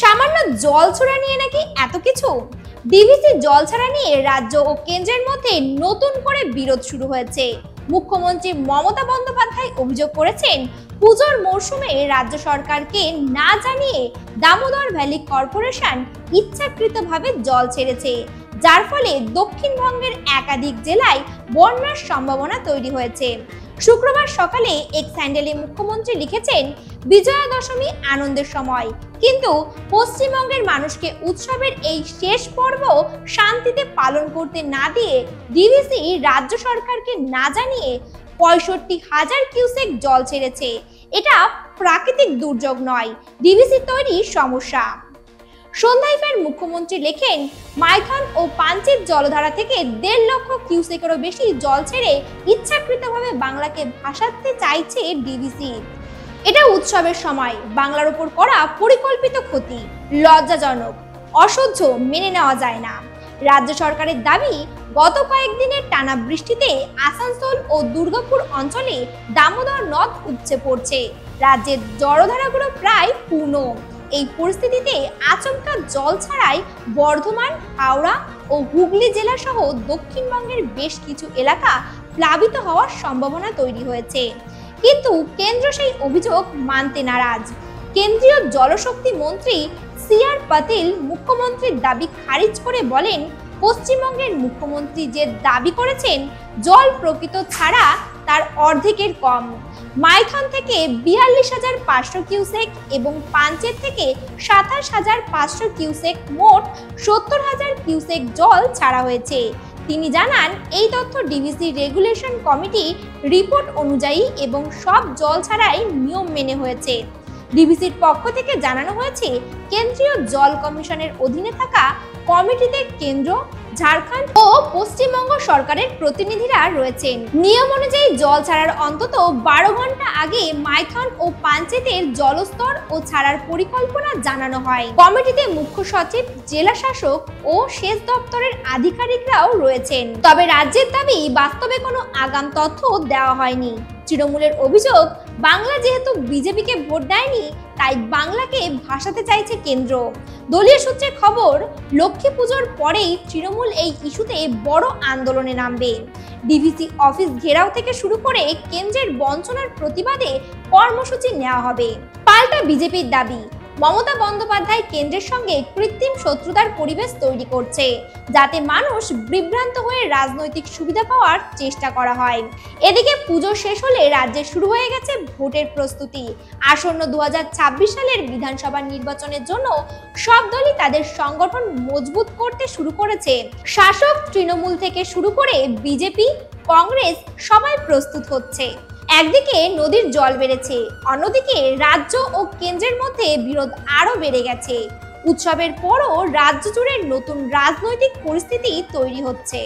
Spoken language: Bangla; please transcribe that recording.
সামান্য জল ছাড়া নিয়ে নাকি এত কিছু। ডিভিসি জল ছাড়া নিয়ে রাজ্য ও কেন্দ্রের মধ্যে নতুন করে বিরোধ শুরু হয়েছে। মুখ্যমন্ত্রী মমতা বন্দ্যোপাধ্যায় অভিযোগ করেছেন, পুজোর মরশুমে রাজ্য সরকারকে না জানিয়ে দামোদর ভ্যালি কর্পোরেশন ইচ্ছাকৃতভাবে জল ছেড়েছে, যার ফলে দক্ষিণবঙ্গের একাধিক জেলায় বন্যার সম্ভাবনা তৈরি হয়েছে। শুক্রবার সকালে এক স্যান্ডেলে মুখ্যমন্ত্রী লিখেছেন, বিজয়া দশমী আনন্দের সময়, কিন্তু পশ্চিমবঙ্গের মানুষকে উৎসবের এই শেষ পর্ব শান্তিতে পালন করতে না দিয়ে ডিভিসি রাজ্য সরকারকে না জানিয়ে ৬৫,০০০ কিউসেক জল ছেড়েছে। এটা প্রাকৃতিক দুর্যোগ নয়, ডিভিসি তৈরি সমস্যা। সন্ধ্যায় ফের মুখ্যমন্ত্রী লেখেন, মাইথন ও পাঞ্চেত জলধারা থেকে ১.৫ লক্ষ কিউসেকেরও বেশি জল ছেড়ে ইচ্ছাকৃতভাবে বাংলাকে ভাসাতে চাইছে ডিভিসি। এটা উৎসবের সময় বাংলার উপর করা পরিকল্পিত ক্ষতি, লজ্জাজনক, অসহ্য, মেনে নেওয়া যায় না। রাজ্য সরকারের দাবি, গত কয়েকদিনের টানা বৃষ্টিতে আসানসোল ও দুর্গাপুর অঞ্চলে দামোদর নদ উপচে পড়ছে। রাজ্যের জলধারাগুলো প্রায় পূর্ণ। এই পরিস্থিতিতে আচমকা জল ছাড়াই বর্ধমান, হাওড়া ও হুগলি জেলা সহ দক্ষিণবঙ্গের বেশ কিছু এলাকা প্লাবিত হওয়ার সম্ভাবনা তৈরি হয়েছে। কিন্তু কেন্দ্র সেই অভিযোগ মানতে নারাজ। কেন্দ্রীয় জলশক্তি মন্ত্রী সি.আর. পাটিল মুখ্যমন্ত্রীর দাবি খারিজ করে বলেন, পশ্চিমবঙ্গের মুখ্যমন্ত্রী যে দাবি করেছেন জল প্রকৃত ছাড়া তার অর্ধেকের কম। মাইথন থেকে ৪২,৫০০ কিউসেক এবং পাঞ্চেত থেকে ২৭,৫০০ কিউসেক, মোট ৭০,০০০ কিউসেক জল ছাড়া হয়েছে। তিনি জানান, এই তথ্য ডিভিসি রেগুলেশন কমিটি রিপোর্ট অনুযায়ী এবং সব জল ছাড়াই নিয়ম মেনে হয়েছে। ডিভিসির পক্ষ থেকে জানানো হয়েছে, কেন্দ্রীয় জল কমিশনের অধীনে থাকা কমিটিতে কেন্দ্র, ঝাড়খণ্ড ও পশ্চিমবঙ্গ সরকারের প্রতিনিধিরা রয়েছেন। নিয়ম অনুযায়ী জল ছাড়ার অন্তত ১২ ঘন্টা আগে মাইথন ও পাঞ্চেতের জলস্তর ও ছাড়ার পরিকল্পনা জানানো হয়। কমিটিতে মুখ্য সচিব, জেলা শাসক ও সেচ দপ্তরের আধিকারিকরাও রয়েছেন। তবে রাজ্যের দাবি, বাস্তবে কোনো আগাম তথ্য দেওয়া হয়নি। তৃণমূলের অভিযোগ, বাংলা যেহেতু বিজেপিকে ভোট দেয়নি, তাই বাংলাকে ভাসাতে চাইছে কেন্দ্র। দলীয় সূত্রে খবর, লক্ষ্মী পুজোর পরেই তৃণমূল এই ইস্যুতে বড় আন্দোলনে নামবে। ডিভিসি অফিস ঘেরাও থেকে শুরু করে কেন্দ্রের বঞ্চনার প্রতিবাদে কর্মসূচি নেওয়া হবে। পাল্টা বিজেপির দাবি, মমতা বন্দ্যোপাধ্যায় কেন্দ্রের সঙ্গে কৃত্রিম শত্রুতার পরিবেশ তৈরি করছে, যাতে মানুষ বিভ্রান্ত হয়ে রাজনৈতিক সুবিধা পাওয়ার চেষ্টা করা হয়। এদিকে পুজো শেষ হলে রাজ্যে শুরু হয়ে গেছে ভোটের প্রস্তুতি। আসন্ন ২০২৬ সালের বিধানসভা নির্বাচনের জন্য সব দলই তাদের সংগঠন মজবুত করতে শুরু করেছে। শাসক তৃণমূল থেকে শুরু করে বিজেপি, কংগ্রেস সবাই প্রস্তুত হচ্ছে। একদিকে নদীর জল বেড়েছে, অন্যদিকে রাজ্য ও কেন্দ্রের মধ্যে বিরোধ আরো বেড়ে গেছে। উৎসবের পরও রাজ্য জুড়ে নতুন রাজনৈতিক পরিস্থিতি তৈরি হচ্ছে।